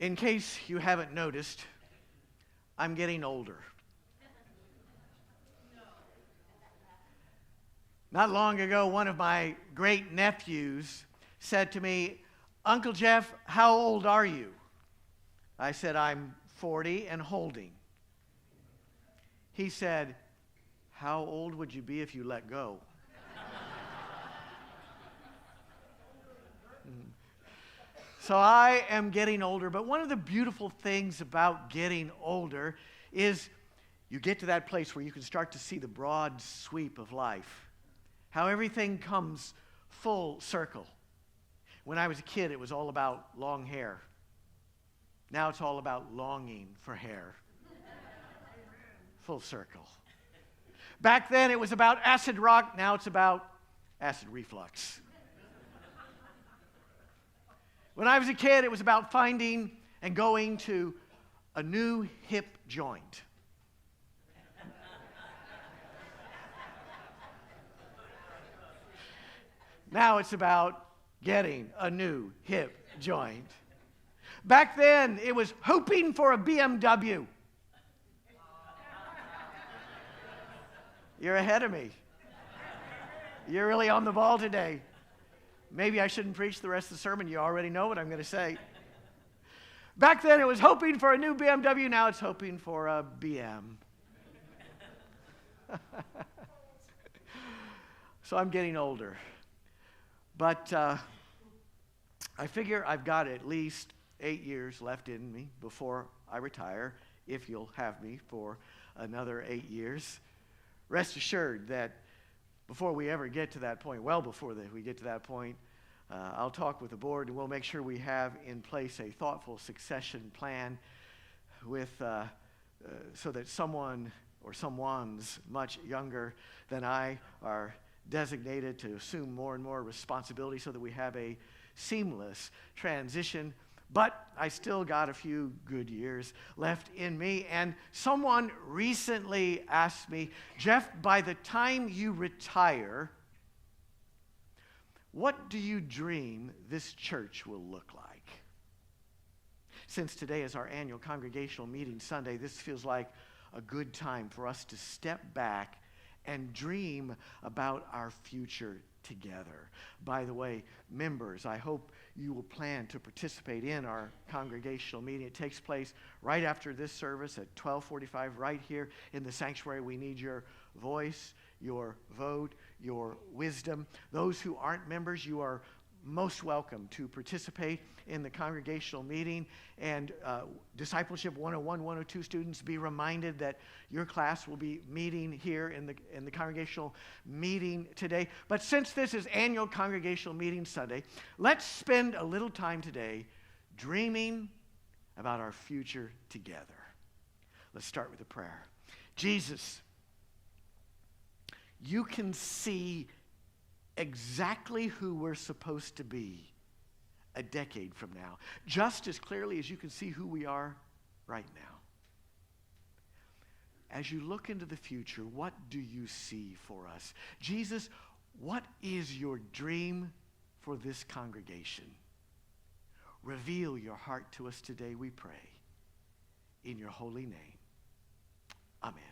In case you haven't noticed, I'm getting older. Not long ago, one of my great nephews said to me, "Uncle Jeff, how old are you?" I said, "I'm 40 and holding." He said, "How old would you be if you let go?" So I am getting older, but one of the beautiful things about getting older is you get to that place where you can start to see the broad sweep of life, how everything comes full circle. When I was a kid, it was all about long hair. Now it's all about longing for hair. Full circle. Back then it was about acid rock, now it's about acid reflux. When I was a kid, it was about finding and going to a new hip joint. Now it's about getting a new hip joint. Back then, it was hoping for a BMW. You're ahead of me. You're really on the ball today. Maybe I shouldn't preach the rest of the sermon. You already know what I'm going to say. Back then, it was hoping for a new BMW. Now it's hoping for a BM. So I'm getting older. But I figure I've got at least 8 years left in me before I retire, if you'll have me for another 8 years. Rest assured that before we ever get to that point, well before we get to that point, I'll talk with the board and we'll make sure we have in place a thoughtful succession plan so that someone or someone's much younger than I are designated to assume more and more responsibility so that we have a seamless transition. But I still got a few good years left in me. And someone recently asked me, "Jeff, by the time you retire, what do you dream this church will look like?" Since today is our annual congregational meeting Sunday, this feels like a good time for us to step back and dream about our future together. By the way, members, I hope you will plan to participate in our congregational meeting. It takes place right after this service at 12:45 right here in the sanctuary. We need your voice, your vote, your wisdom. Those who aren't members, you are most welcome to participate in the congregational meeting. And Discipleship 101, 102 students, be reminded that your class will be meeting here in the congregational meeting today. But since this is annual congregational meeting Sunday, let's spend a little time today dreaming about our future together. Let's start with a prayer. Jesus, you can see exactly who we're supposed to be a decade from now, just as clearly as you can see who we are right now. As you look into the future, what do you see for us? Jesus, what is your dream for this congregation? Reveal your heart to us today, we pray. In your holy name, amen.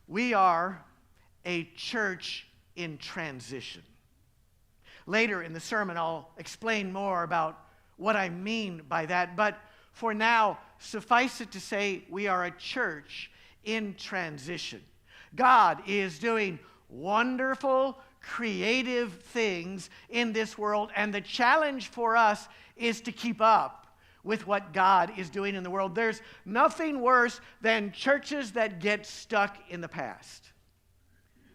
We are a church in transition. Later in the sermon, I'll explain more about what I mean by that. But for now, suffice it to say, we are a church in transition. God is doing wonderful, creative things in this world, and the challenge for us is to keep up with what God is doing in the world. There's nothing worse than churches that get stuck in the past.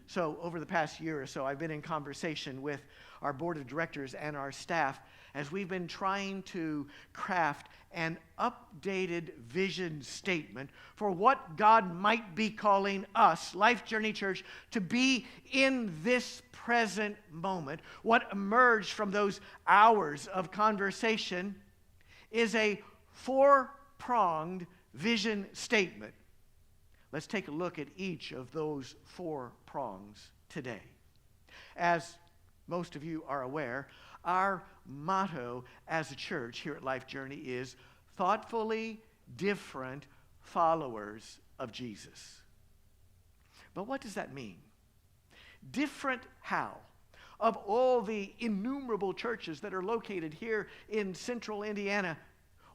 So over the past year or so, I've been in conversation with our board of directors and our staff as we've been trying to craft an updated vision statement for what God might be calling us, Life Journey Church, to be in this present moment. What emerged from those hours of conversation is a four-pronged vision statement. Let's take a look at each of those four prongs today. As most of you are aware, our motto as a church here at Life Journey is thoughtfully different followers of Jesus. But what does that mean? Different how? Of all the innumerable churches that are located here in central Indiana,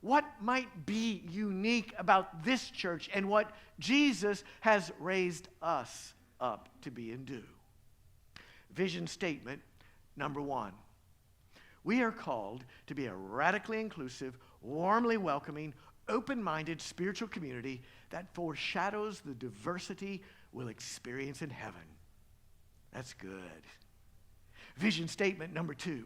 what might be unique about this church and what Jesus has raised us up to be and do? Vision statement number 1. We are called to be a radically inclusive, warmly welcoming, open-minded spiritual community that foreshadows the diversity we'll experience in heaven. That's good. Vision statement number 2.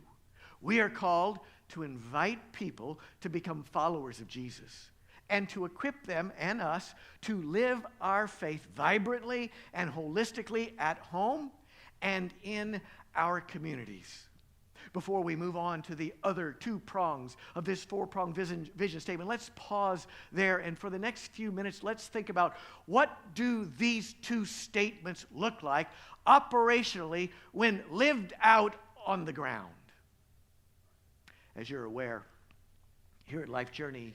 We are called to invite people to become followers of Jesus and to equip them and us to live our faith vibrantly and holistically at home and in our communities. Before we move on to the other 2 prongs of this 4-pronged vision statement, let's pause there, and for the next few minutes, let's think about what do these 2 statements look like operationally when lived out on the ground. As you're aware, here at Life Journey,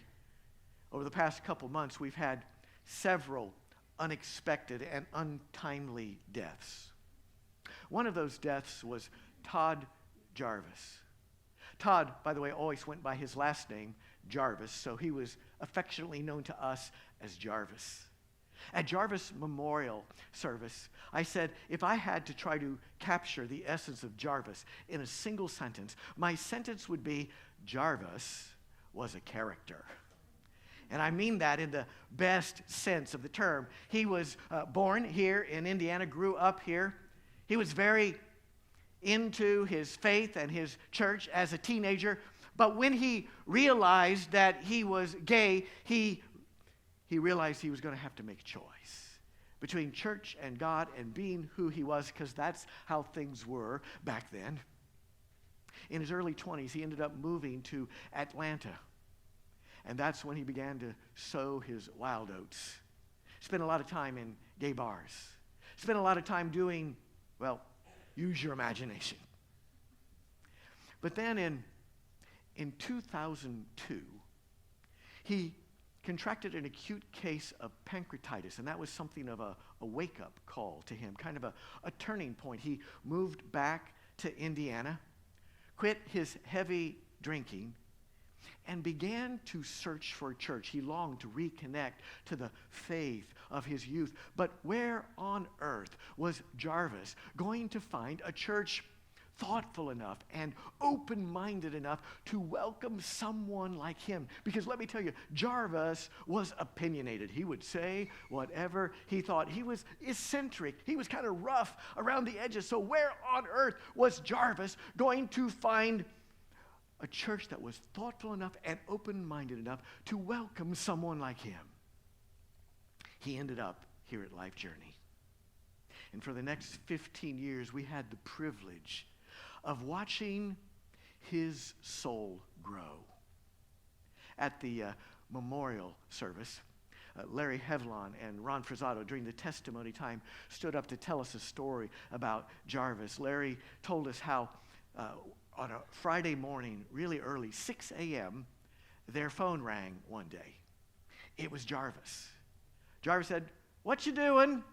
over the past couple months, we've had several unexpected and untimely deaths. One of those deaths was Todd Jarvis. Todd, by the way, always went by his last name, Jarvis, so he was affectionately known to us as Jarvis. At Jarvis Memorial Service, I said, if I had to try to capture the essence of Jarvis in a single sentence, my sentence would be, Jarvis was a character. And I mean that in the best sense of the term. He was born here in Indiana, grew up here. He was very into his faith and his church as a teenager, but when he realized that he was gay, he realized he was going to have to make a choice between church and God and being who he was, because that's how things were back then. In his early 20s, he ended up moving to Atlanta, and that's when he began to sow his wild oats. Spent a lot of time in gay bars. Spent a lot of time doing, well, use your imagination. But then in 2002, he contracted an acute case of pancreatitis, and that was something of a wake-up call to him, kind of a turning point. He moved back to Indiana, quit his heavy drinking, and began to search for a church. He longed to reconnect to the faith of his youth. But where on earth was Jarvis going to find a church thoughtful enough and open-minded enough to welcome someone like him? Because let me tell you, Jarvis was opinionated. He would say whatever he thought. He was eccentric. He was kind of rough around the edges. So where on earth was Jarvis going to find a church that was thoughtful enough and open-minded enough to welcome someone like him? He ended up here at Life Journey. And for the next 15 years, we had the privilege of watching his soul grow. At the memorial service, Larry Hevlon and Ron Frazato, during the testimony time, stood up to tell us a story about Jarvis. Larry told us how on a Friday morning, really early, 6 a.m., their phone rang one day. It was Jarvis. Jarvis said, "What you doing?"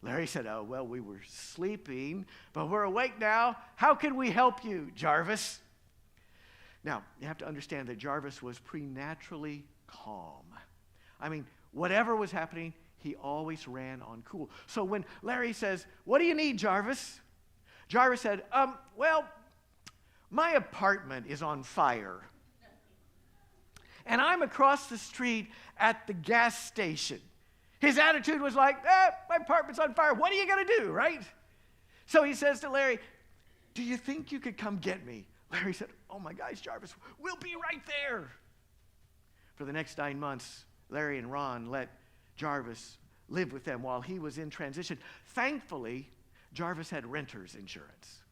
Larry said, "Oh, well, we were sleeping, but we're awake now. How can we help you, Jarvis?" Now, you have to understand that Jarvis was preternaturally calm. I mean, whatever was happening, he always ran on cool. So when Larry says, "What do you need, Jarvis?" Jarvis said, well, my apartment is on fire. And I'm across the street at the gas station. His attitude was like, my apartment's on fire. What are you going to do, right? So he says to Larry, "Do you think you could come get me?" Larry said, "Oh my gosh, Jarvis, we'll be right there." For the next 9 months, Larry and Ron let Jarvis live with them while he was in transition. Thankfully, Jarvis had renter's insurance.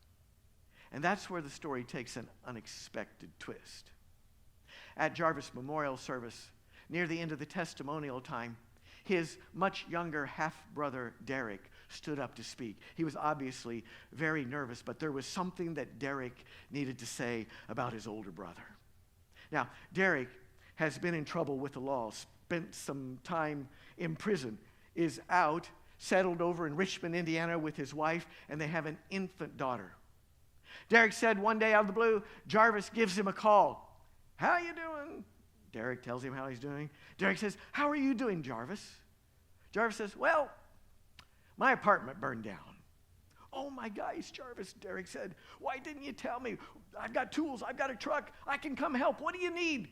And that's where the story takes an unexpected twist. At Jarvis Memorial Service, near the end of the testimonial time, his much younger half-brother, Derek, stood up to speak. He was obviously very nervous, but there was something that Derek needed to say about his older brother. Now, Derek has been in trouble with the law, spent some time in prison, is out, settled over in Richmond, Indiana with his wife, and they have an infant daughter. Derek said one day out of the blue, Jarvis gives him a call. "How you doing?" Derek tells him how he's doing. Derek says, "How are you doing, Jarvis?" Jarvis says, "Well, my apartment burned down." "Oh my gosh, Jarvis," Derek said, "why didn't you tell me? I've got tools, I've got a truck, I can come help. What do you need?"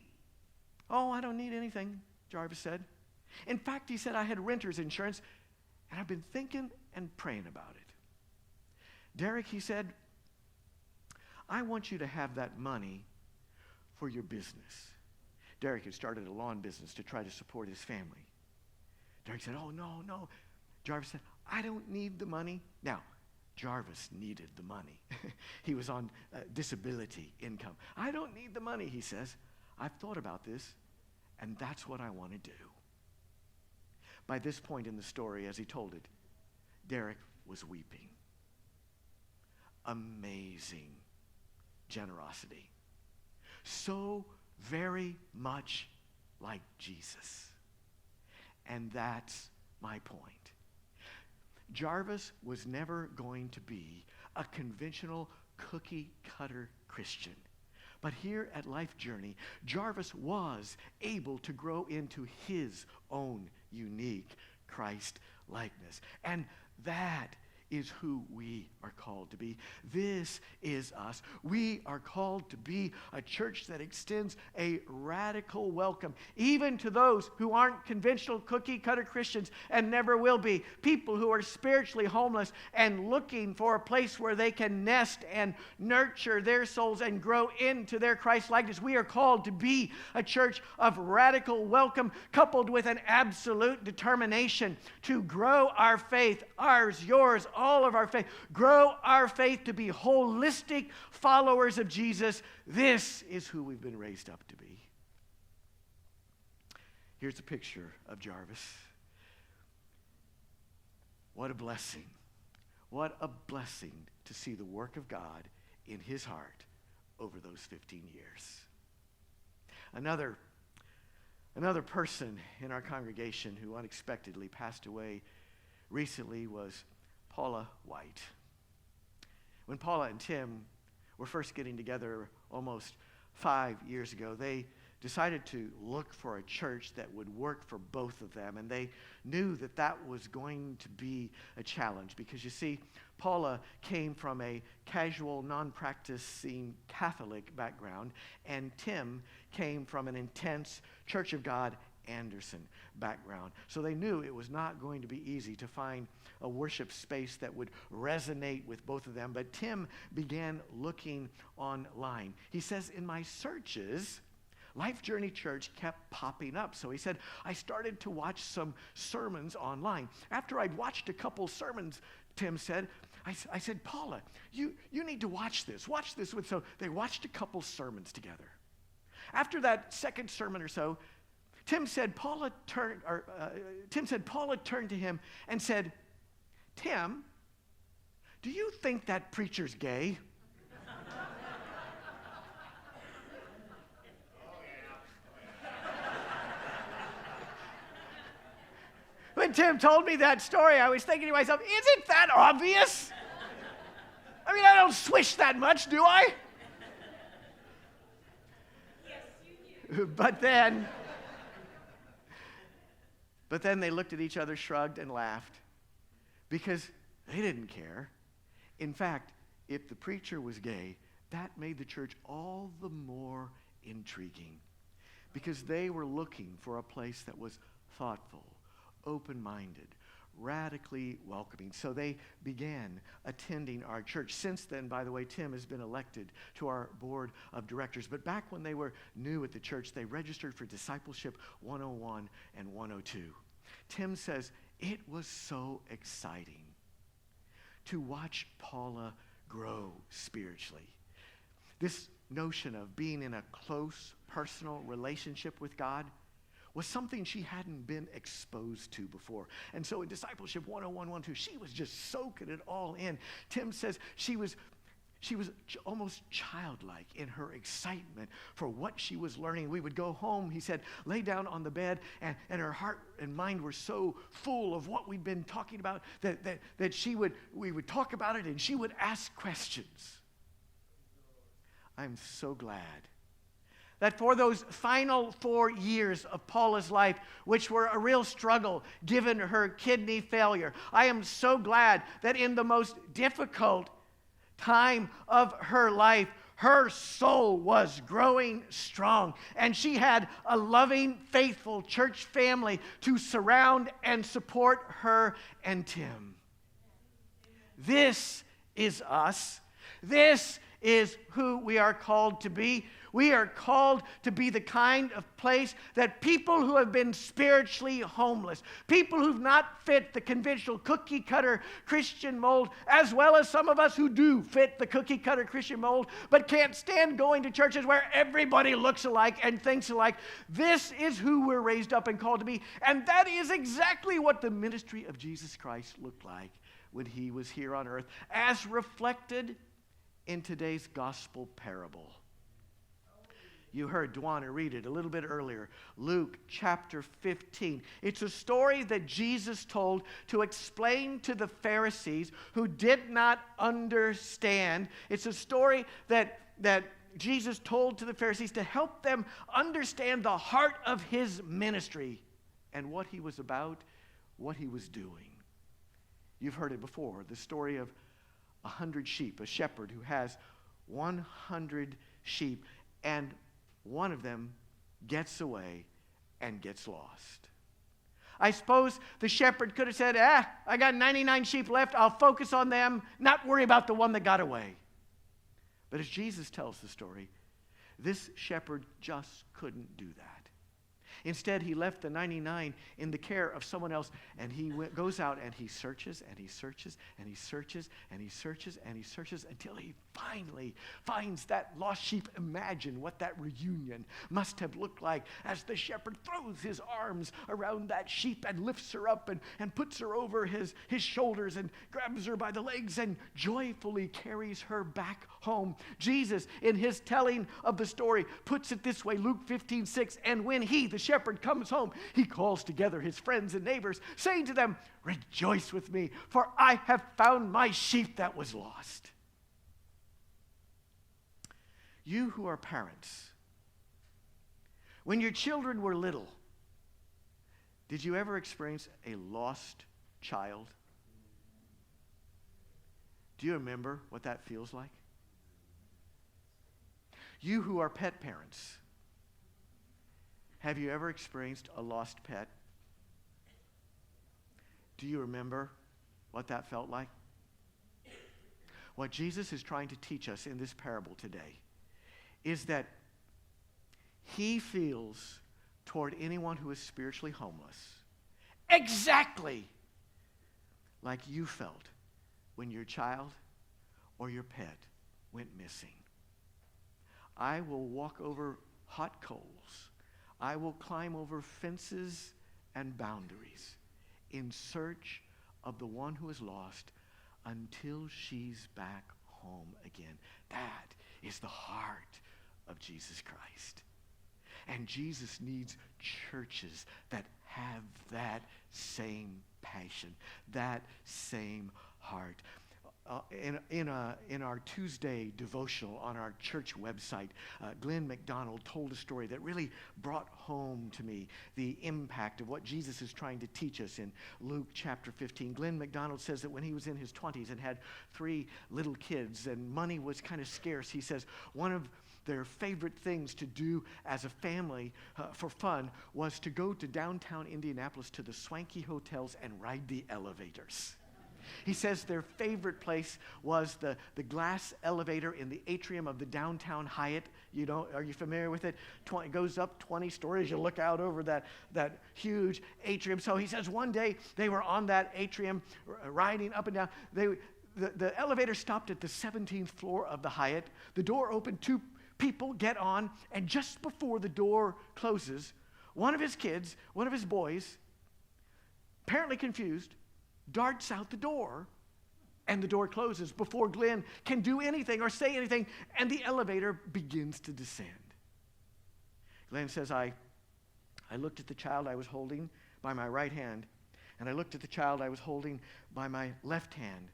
"Oh, I don't need anything," Jarvis said. "In fact," he said, "I had renter's insurance, and I've been thinking and praying about it." "Derek," he said, "I want you to have that money for your business." Derek had started a lawn business to try to support his family. Derek said, "Oh, no." Jarvis said, "I don't need the money." Now, Jarvis needed the money. He was on disability income. "I don't need the money," he says. "I've thought about this, and that's what I want to do." By this point in the story, as he told it, Derek was weeping. Amazing generosity. So very much like Jesus. And that's my point. Jarvis was never going to be a conventional cookie-cutter Christian. But here at Life Journey, Jarvis was able to grow into his own unique Christ likeness. And that is who we are called to be. This is us. We are called to be a church that extends a radical welcome, even to those who aren't conventional cookie-cutter Christians and never will be. People who are spiritually homeless and looking for a place where they can nest and nurture their souls and grow into their Christ likeness. We are called to be a church of radical welcome, coupled with an absolute determination to grow our faith, ours, yours, all of our faith, grow our faith to be holistic followers of Jesus. This is who we've been raised up to be. Here's a picture of Jarvis. What a blessing. What a blessing to see the work of God in his heart over those 15 years. Another person in our congregation who unexpectedly passed away recently was Paula White. When Paula and Tim were first getting together almost 5 years ago, they decided to look for a church that would work for both of them. And they knew that that was going to be a challenge because, you see, Paula came from a casual, non-practicing Catholic background, and Tim came from an intense Church of God Anderson background. So they knew it was not going to be easy to find a worship space that would resonate with both of them. But Tim began looking online. He says, "In my searches, Life Journey Church kept popping up." So he said, "I started to watch some sermons online. After I'd watched a couple sermons," Tim said, I said, "Paula, you need to watch this. Watch this." So they watched a couple sermons together. After that second sermon or so, Tim said Paula turned to him and said, "Tim, do you think that preacher's gay?" When Tim told me that story, I was thinking to myself, isn't that obvious? I mean, I don't swish that much, do I? Yes, you do. But then they looked at each other, shrugged, and laughed because they didn't care. In fact, if the preacher was gay, that made the church all the more intriguing because they were looking for a place that was thoughtful, open-minded, radically welcoming. So they began attending our church. Since then, by the way, Tim has been elected to our board of directors. But back when they were new at the church, they registered for Discipleship 101 and 102. Tim says, it was so exciting to watch Paula grow spiritually. This notion of being in a close, personal relationship with God was something she hadn't been exposed to before. And so in Discipleship 101, 102, she was just soaking it all in. Tim says she was almost childlike in her excitement for what she was learning. We would go home, he said, lay down on the bed, and her heart and mind were so full of what we'd been talking about that we would talk about it and she would ask questions. I'm so glad that for those final 4 years of Paula's life, which were a real struggle given her kidney failure, I am so glad that in the most difficult time of her life, her soul was growing strong, and she had a loving, faithful church family to surround and support her and Tim. This is us. This is who we are called to be. We are called to be the kind of place that people who have been spiritually homeless, people who've not fit the conventional cookie-cutter Christian mold, as well as some of us who do fit the cookie-cutter Christian mold, but can't stand going to churches where everybody looks alike and thinks alike. This is who we're raised up and called to be, and that is exactly what the ministry of Jesus Christ looked like when he was here on earth, as reflected in today's gospel parable. You heard Dwana read it a little bit earlier. Luke chapter 15. It's a story that Jesus told to explain to the Pharisees who did not understand. It's a story that Jesus told to the Pharisees to help them understand the heart of his ministry and what he was about, what he was doing. You've heard it before, the story of 100 sheep, a shepherd who has 100 sheep, and one of them gets away and gets lost. I suppose the shepherd could have said, I got 99 sheep left. I'll focus on them, not worry about the one that got away. But as Jesus tells the story, this shepherd just couldn't do that. Instead, he left the 99 in the care of someone else, and he goes out and he searches and he searches and he searches and he searches and he searches until he finally finds that lost sheep. Imagine what that reunion must have looked like as the shepherd throws his arms around that sheep and lifts her up and puts her over his shoulders and grabs her by the legs and joyfully carries her back home. Jesus, in his telling of the story, puts it this way, Luke 15:6, and when he, the shepherd, comes home, he calls together his friends and neighbors, saying to them, rejoice with me, for I have found my sheep that was lost. You who are parents, when your children were little, did you ever experience a lost child? Do you remember what that feels like? You who are pet parents, have you ever experienced a lost pet? Do you remember what that felt like? What Jesus is trying to teach us in this parable today is that he feels toward anyone who is spiritually homeless exactly like you felt when your child or your pet went missing. I will walk over hot coals. I will climb over fences and boundaries in search of the one who is lost until she's back home again. That is the heart of Jesus Christ. And Jesus needs churches that have that same passion, that same heart. In our Tuesday devotional on our church website, Glenn McDonald told a story that really brought home to me the impact of what Jesus is trying to teach us in Luke chapter 15. Glenn McDonald says that when he was in his 20s and had 3 little kids and money was kind of scarce, he says one of their favorite things to do as a family for fun was to go to downtown Indianapolis to the swanky hotels and ride the elevators. He says their favorite place was the glass elevator in the atrium of the downtown Hyatt. Are you familiar with it? It goes up 20 stories. You look out over that huge atrium. So he says one day they were on that atrium riding up and down. The elevator stopped at the 17th floor of the Hyatt. The door opened. 2 people get on, and just before the door closes, one of his kids, one of his boys, apparently confused, darts out the door, and the door closes before Glenn can do anything or say anything, and the elevator begins to descend. Glenn says, I looked at the child I was holding by my right hand, and I looked at the child I was holding by my left hand,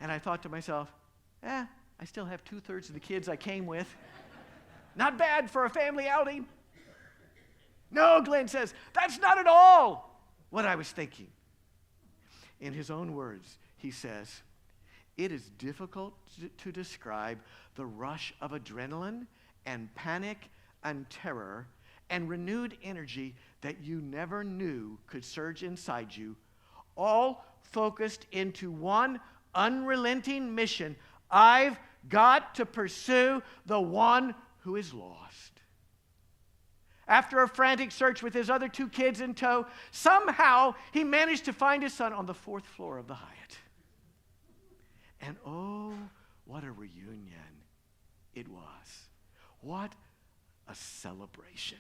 and I thought to myself, I still have 2/3 of the kids I came with. Not bad for a family outing. No, Glenn says, that's not at all what I was thinking. In his own words, he says, it is difficult to describe the rush of adrenaline and panic and terror and renewed energy that you never knew could surge inside you, all focused into one unrelenting mission. I've got to pursue the one who is lost. After a frantic search with his other 2 kids in tow, somehow he managed to find his son on the 4th floor of the Hyatt. And oh, what a reunion it was. What a celebration.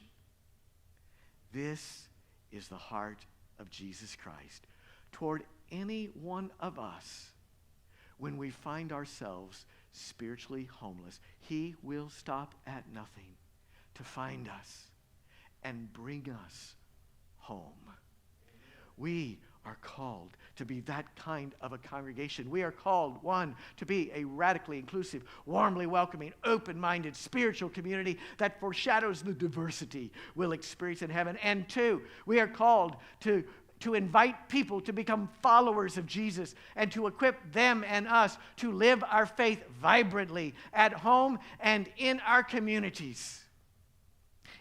This is the heart of Jesus Christ toward any one of us when we find ourselves spiritually homeless. He will stop at nothing to find us and bring us home. We are called to be that kind of a congregation. We are called, 1, to be a radically inclusive, warmly welcoming, open-minded, spiritual community that foreshadows the diversity we'll experience in heaven. And 2, we are called to invite people to become followers of Jesus and to equip them and us to live our faith vibrantly at home and in our communities.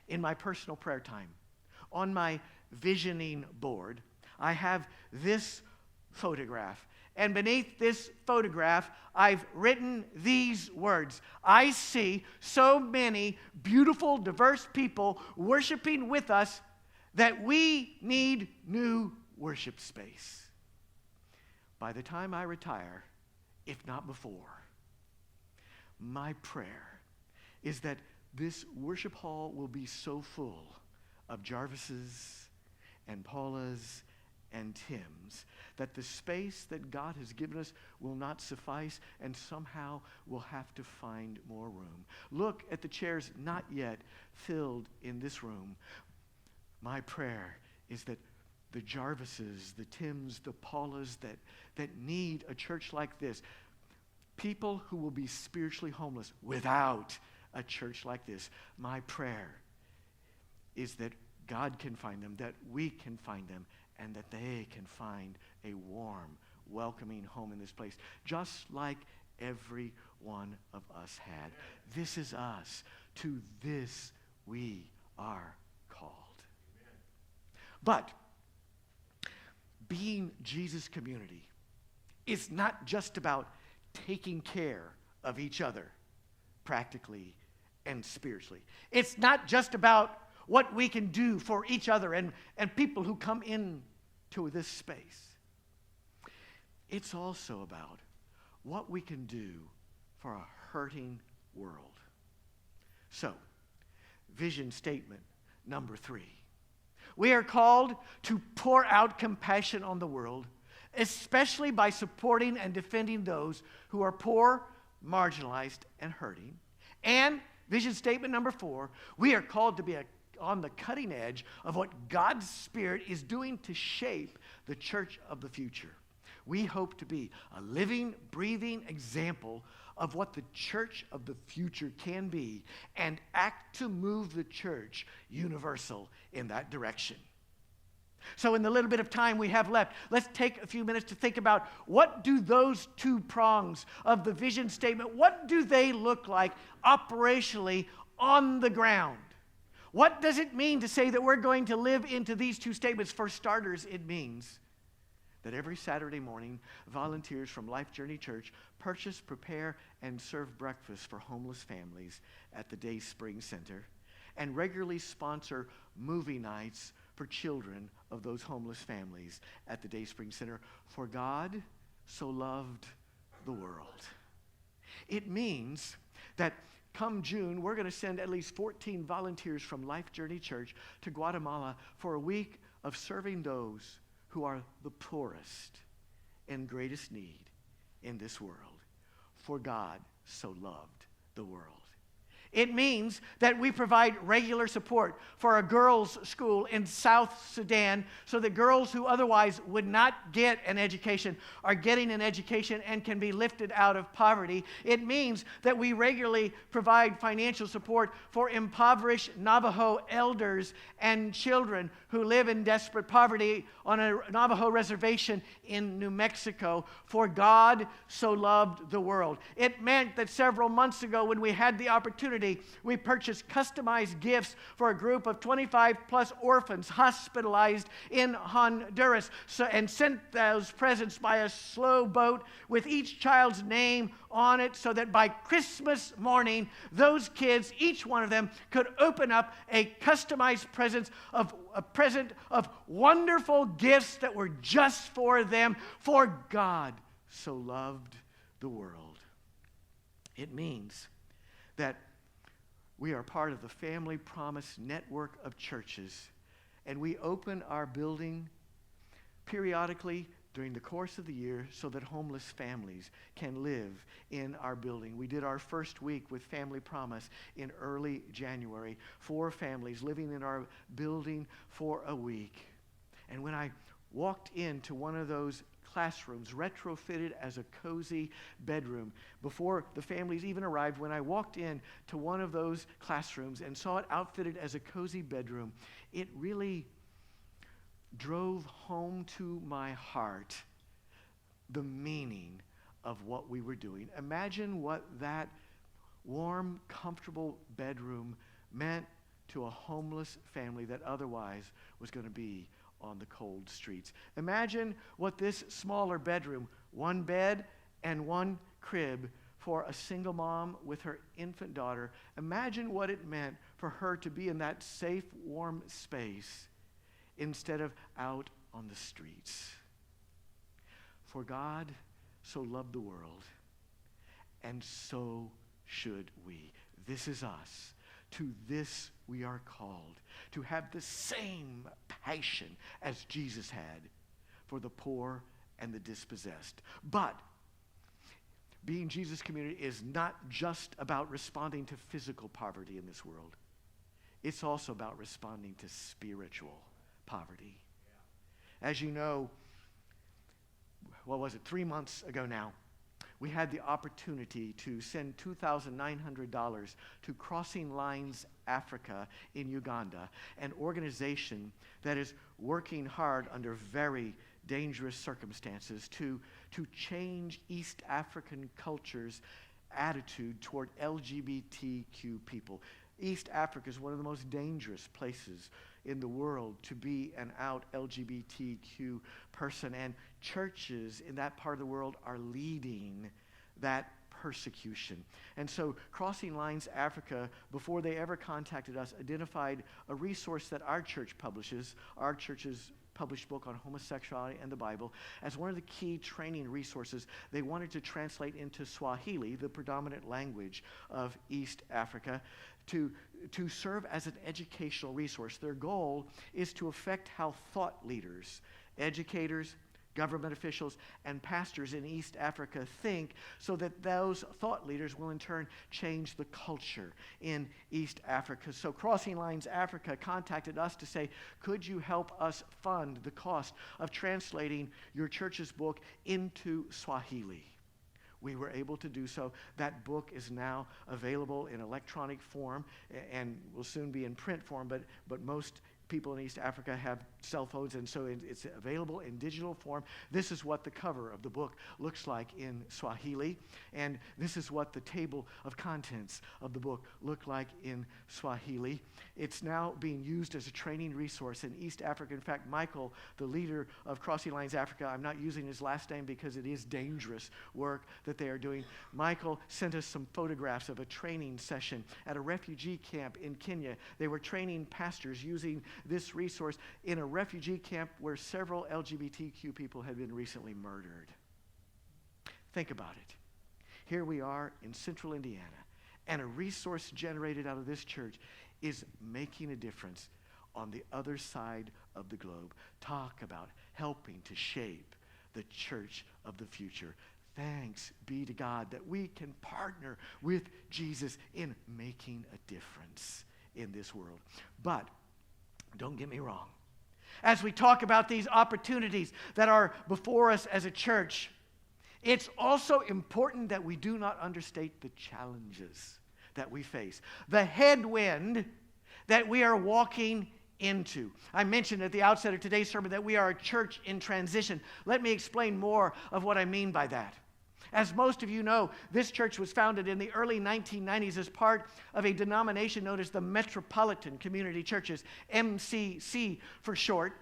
In my personal prayer time, on my visioning board, I have this photograph. And beneath this photograph, I've written these words. I see so many beautiful, diverse people worshiping with us that we need new worship space. By the time I retire, if not before, my prayer is that this worship hall will be so full of Jarvis's and Paula's and Tim's that the space that God has given us will not suffice, and somehow we'll have to find more room. Look at the chairs not yet filled in this room. My prayer is that the Jarvises, the Tims, the Paulas that need a church like this, people who will be spiritually homeless without a church like this, my prayer is that God can find them, that we can find them, and that they can find a warm, welcoming home in this place, just like every one of us had. This is us. To this we are called. But being Jesus' community is not just about taking care of each other practically and spiritually. It's not just about what we can do for each other and people who come into this space. It's also about what we can do for a hurting world. So, vision statement number 3. We are called to pour out compassion on the world, especially by supporting and defending those who are poor, marginalized, and hurting. And vision statement number 4, we are called to be on the cutting edge of what God's Spirit is doing to shape the church of the future. We hope to be a living, breathing example of what the church of the future can be and act to move the church universal in that direction. So in the little bit of time we have left, let's take a few minutes to think about what do those 2 prongs of the vision statement, what do they look like operationally on the ground? What does it mean to say that we're going to live into these 2 statements? For starters, it means that every Saturday morning, volunteers from Life Journey Church purchase, prepare, and serve breakfast for homeless families at the Day Spring Center and regularly sponsor movie nights for children of those homeless families at the Day Spring Center. For God so loved the world. It means that come June, we're going to send at least 14 volunteers from Life Journey Church to Guatemala for a week of serving those who are the poorest and greatest need in this world. For God so loved the world. It means that we provide regular support for a girls' school in South Sudan so that girls who otherwise would not get an education are getting an education and can be lifted out of poverty. It means that we regularly provide financial support for impoverished Navajo elders and children who live in desperate poverty on a Navajo reservation in New Mexico. For God so loved the world. It meant that several months ago, when we had the opportunity, we purchased customized gifts for a group of 25 plus orphans hospitalized in Honduras, and sent those presents by a slow boat with each child's name on it, so that by Christmas morning, those kids, each one of them, could open up a customized present of wonderful gifts that were just for them. For God so loved the world. It means that we are part of the Family Promise network of churches, and we open our building periodically during the course of the year so that homeless families can live in our building. We did our first week with Family Promise in early January. 4 families living in our building for a week. And when I walked into one of those classrooms, retrofitted as a cozy bedroom, before the families even arrived, when I walked in to one of those classrooms and saw it outfitted as a cozy bedroom, it really drove home to my heart the meaning of what we were doing. Imagine what that warm, comfortable bedroom meant to a homeless family that otherwise was going to be on the cold streets. Imagine what this smaller bedroom, 1 bed and 1 crib for a single mom with her infant daughter. Imagine what it meant for her to be in that safe, warm space instead of out on the streets. For God so loved the world, and so should we. This is us. To this we are called, to have the same passion as Jesus had for the poor and the dispossessed. But being Jesus Community is not just about responding to physical poverty in this world. It's also about responding to spiritual poverty. As you know, 3 months ago now, we had the opportunity to send $2,900 to Crossing Lines Africa in Uganda, an organization that is working hard under very dangerous circumstances to change East African culture's attitude toward LGBTQ people. East Africa is one of the most dangerous places in the world to be an out LGBTQ person, and churches in that part of the world are leading that persecution. And so Crossing Lines Africa, before they ever contacted us, identified a resource that our church publishes, our church's published book on homosexuality and the Bible, as one of the key training resources. They wanted to translate into Swahili, the predominant language of East Africa, to serve as an educational resource. Their goal is to affect how thought leaders, educators, government officials, and pastors in East Africa think, so that those thought leaders will in turn change the culture in East Africa. So Crossing Lines Africa contacted us to say, could you help us fund the cost of translating your church's book into Swahili? We were able to do so. That book is now available in electronic form and will soon be in print form, but most people in East Africa have cell phones, and so it's available in digital form. This is what the cover of the book looks like in Swahili, and this is what the table of contents of the book look like in Swahili. It's now being used as a training resource in East Africa. In fact, Michael, the leader of Crossing Lines Africa, I'm not using his last name because it is dangerous work that they are doing. Michael sent us some photographs of a training session at a refugee camp in Kenya. They were training pastors using this resource in a refugee camp where several LGBTQ people had been recently murdered. Think about it. Here we are in central Indiana, and a resource generated out of this church is making a difference on the other side of the globe. Talk about helping to shape the church of the future. Thanks be to God that we can partner with Jesus in making a difference in this world. But don't get me wrong. As we talk about these opportunities that are before us as a church, it's also important that we do not understate the challenges that we face, the headwind that we are walking into. I mentioned at the outset of today's sermon that we are a church in transition. Let me explain more of what I mean by that. As most of you know, this church was founded in the early 1990s as part of a denomination known as the Metropolitan Community Churches, MCC for short.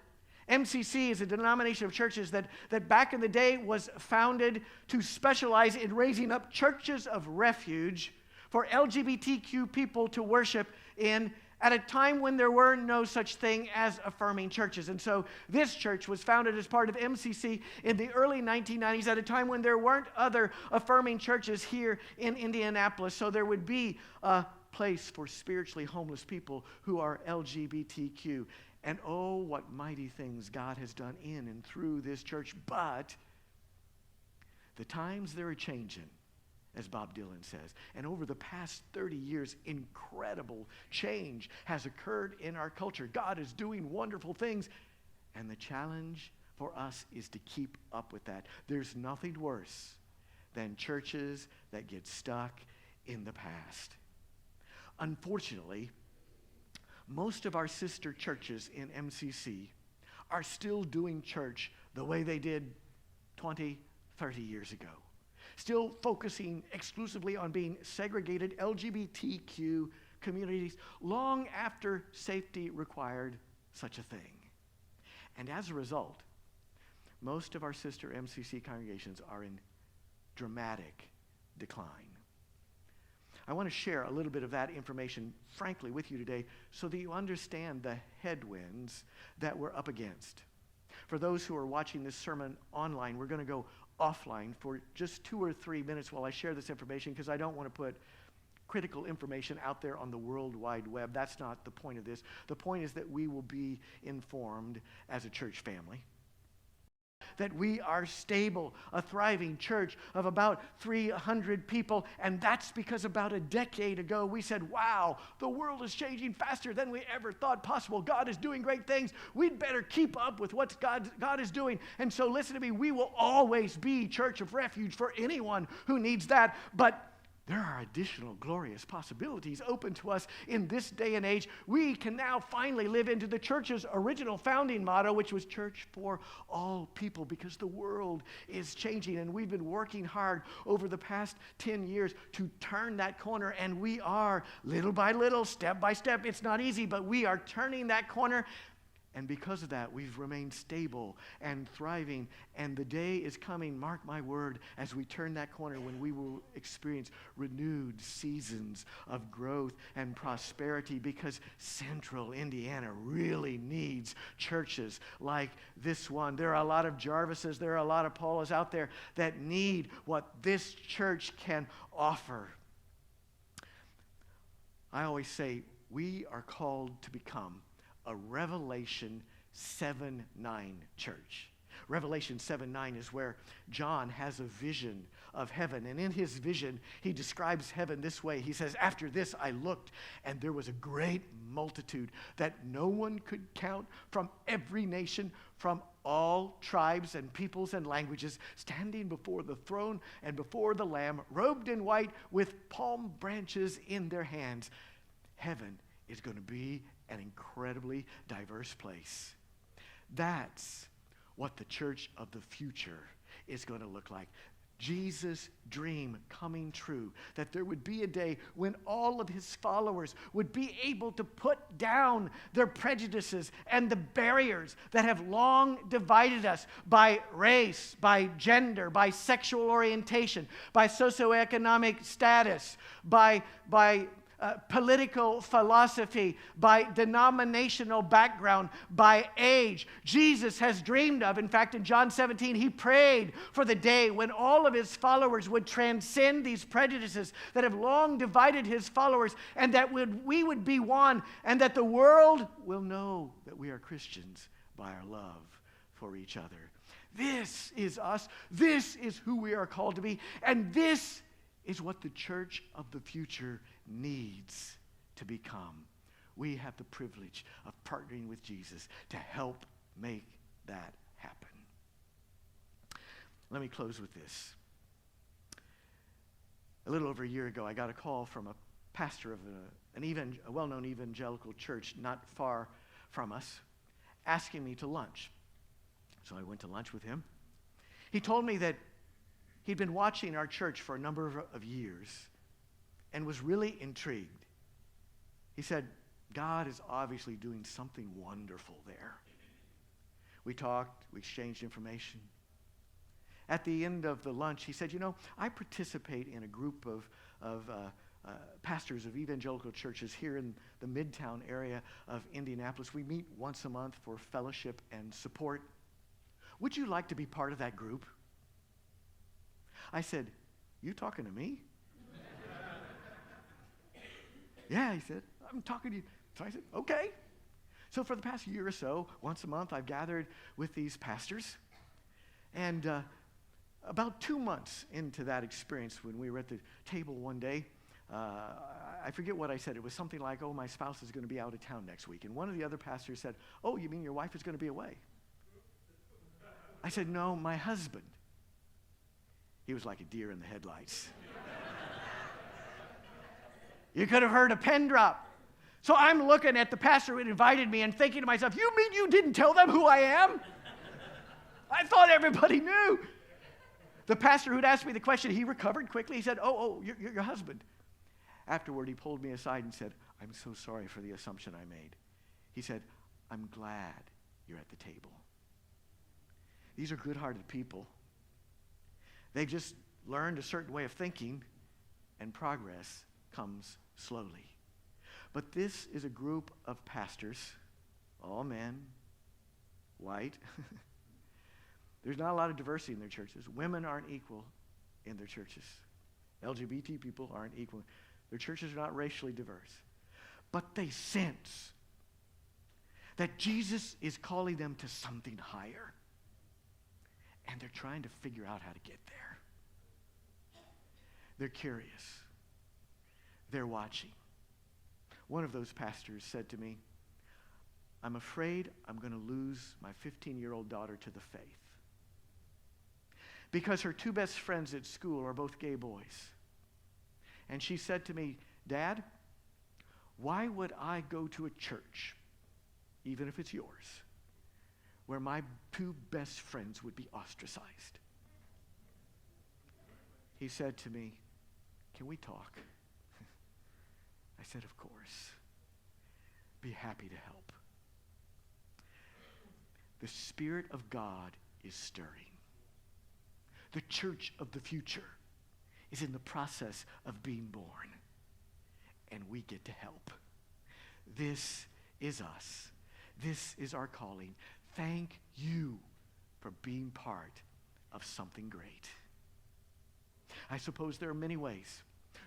MCC is a denomination of churches that back in the day was founded to specialize in raising up churches of refuge for LGBTQ people to worship in at a time when there were no such thing as affirming churches. And so this church was founded as part of MCC in the early 1990s at a time when there weren't other affirming churches here in Indianapolis. So there would be a place for spiritually homeless people who are LGBTQ. And oh, what mighty things God has done in and through this church. But the times they're changing, as Bob Dylan says. And over the past 30 years, incredible change has occurred in our culture. God is doing wonderful things. And the challenge for us is to keep up with that. There's nothing worse than churches that get stuck in the past. Unfortunately, most of our sister churches in MCC are still doing church the way they did 20, 30 years ago. Still focusing exclusively on being segregated LGBTQ communities long after safety required such a thing. And as a result, most of our sister MCC congregations are in dramatic decline. I want to share a little bit of that information, frankly, with you today so that you understand the headwinds that we're up against. For those who are watching this sermon online, we're going to go offline for just 2 or 3 minutes while I share this information because I don't want to put critical information out there on the World Wide Web. That's not the point of this. The point is that we will be informed as a church family. That we are stable, a thriving church of about 300 people, and that's because about a decade ago we said, wow, the world is changing faster than we ever thought possible. God is doing great things. We'd better keep up with what God is doing. And so listen to me, we will always be church of refuge for anyone who needs that, but there are additional glorious possibilities open to us in this day and age. We can now finally live into the church's original founding motto, which was church for all people, because the world is changing, and we've been working hard over the past 10 years to turn that corner, and we are little by little, step by step. It's not easy, but we are turning that corner. And because of that, we've remained stable and thriving. And the day is coming, mark my word, as we turn that corner when we will experience renewed seasons of growth and prosperity, because Central Indiana really needs churches like this one. There are a lot of Jarvises, there are a lot of Paulas out there that need what this church can offer. I always say we are called to become a Revelation 7:9 church. Revelation 7:9 is where John has a vision of heaven. And in his vision, he describes heaven this way. He says, after this I looked, and there was a great multitude that no one could count, from every nation, from all tribes and peoples and languages, standing before the throne and before the Lamb, robed in white with palm branches in their hands. Heaven is going to be an incredibly diverse place. That's what the church of the future is going to look like. Jesus' dream coming true, that there would be a day when all of his followers would be able to put down their prejudices and the barriers that have long divided us by race, by gender, by sexual orientation, by socioeconomic status, by political philosophy, by denominational background, by age. Jesus has dreamed of, in fact, in John 17, he prayed for the day when all of his followers would transcend these prejudices that have long divided his followers, and that we would be one, and that the world will know that we are Christians by our love for each other. This is us. This is who we are called to be. And this is what the church of the future needs to become. We have the privilege of partnering with Jesus to help make that happen. Let me close with this. A little over a year ago, I got a call from a pastor of a well-known evangelical church not far from us, asking me to lunch. So I went to lunch with him. He told me that he'd been watching our church for a number of years and was really intrigued. He said, God is obviously doing something wonderful there. We talked, we exchanged information. At the end of the lunch, he said, I participate in a group of pastors of evangelical churches here in the Midtown area of Indianapolis. We meet once a month for fellowship and support. Would you like to be part of that group? I said, you talking to me? Yeah, he said, I'm talking to you. So I said, okay. So for the past year or so, once a month, I've gathered with these pastors. And about 2 months into that experience, when we were at the table one day, I forget what I said. It was something like, my spouse is going to be out of town next week. And one of the other pastors said, oh, you mean your wife is going to be away? I said, no, my husband. He was like a deer in the headlights. You could have heard a pen drop. So I'm looking at the pastor who had invited me and thinking to myself, you mean you didn't tell them who I am? I thought everybody knew. The pastor who'd asked me the question, he recovered quickly. He said, you're your husband. Afterward, he pulled me aside and said, I'm so sorry for the assumption I made. He said, I'm glad you're at the table. These are good-hearted people. They've just learned a certain way of thinking, and progress comes slowly. But this is a group of pastors, all men, white. There's not a lot of diversity in their churches. Women aren't equal in their churches. LGBT people aren't equal. Their churches are not racially diverse. But they sense that Jesus is calling them to something higher. And they're trying to figure out how to get there. They're curious. They're watching. One of those pastors said to me, I'm afraid I'm going to lose my 15-year-old daughter to the faith. Because her two best friends at school are both gay boys. And she said to me, Dad, why would I go to a church, even if it's yours, where my two best friends would be ostracized? He said to me, can we talk? I said, of course. Be happy to help. The Spirit of God is stirring. The church of the future is in the process of being born. And we get to help. This is us. This is our calling. Thank you for being part of something great. I suppose there are many ways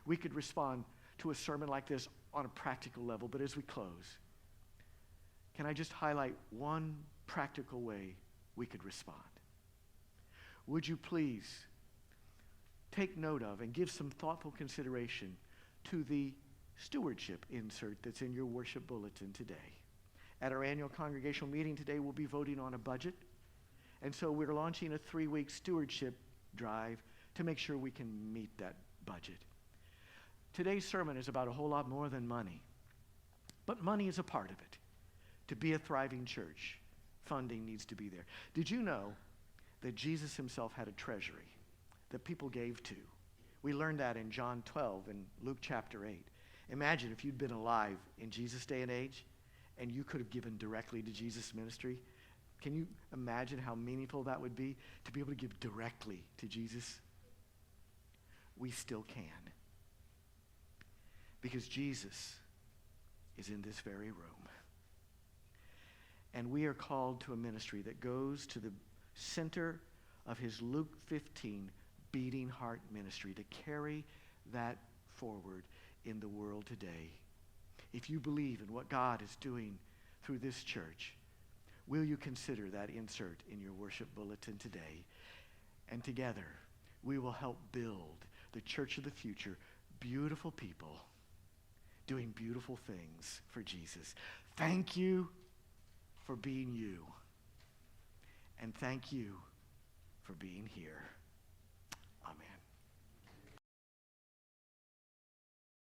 we could respond to a sermon like this on a practical level, but as we close, can I just highlight one practical way we could respond? Would you please take note of and give some thoughtful consideration to the stewardship insert that's in your worship bulletin today? At our annual congregational meeting today, we'll be voting on a budget. And so we're launching a 3-week stewardship drive to make sure we can meet that budget. Today's sermon is about a whole lot more than money. But money is a part of it. To be a thriving church, funding needs to be there. Did you know that Jesus himself had a treasury that people gave to? We learned that in John 12 and Luke chapter 8. Imagine if you'd been alive in Jesus' day and age and you could have given directly to Jesus' ministry. Can you imagine how meaningful that would be to be able to give directly to Jesus? We still can. because Jesus is in this very room. And we are called to a ministry that goes to the center of his Luke 15 beating heart ministry, to carry that forward in the world today. If you believe in what God is doing through this church, will you consider that insert in your worship bulletin today? And together, we will help build the church of the future, beautiful people doing beautiful things for Jesus. Thank you for being you. And thank you for being here.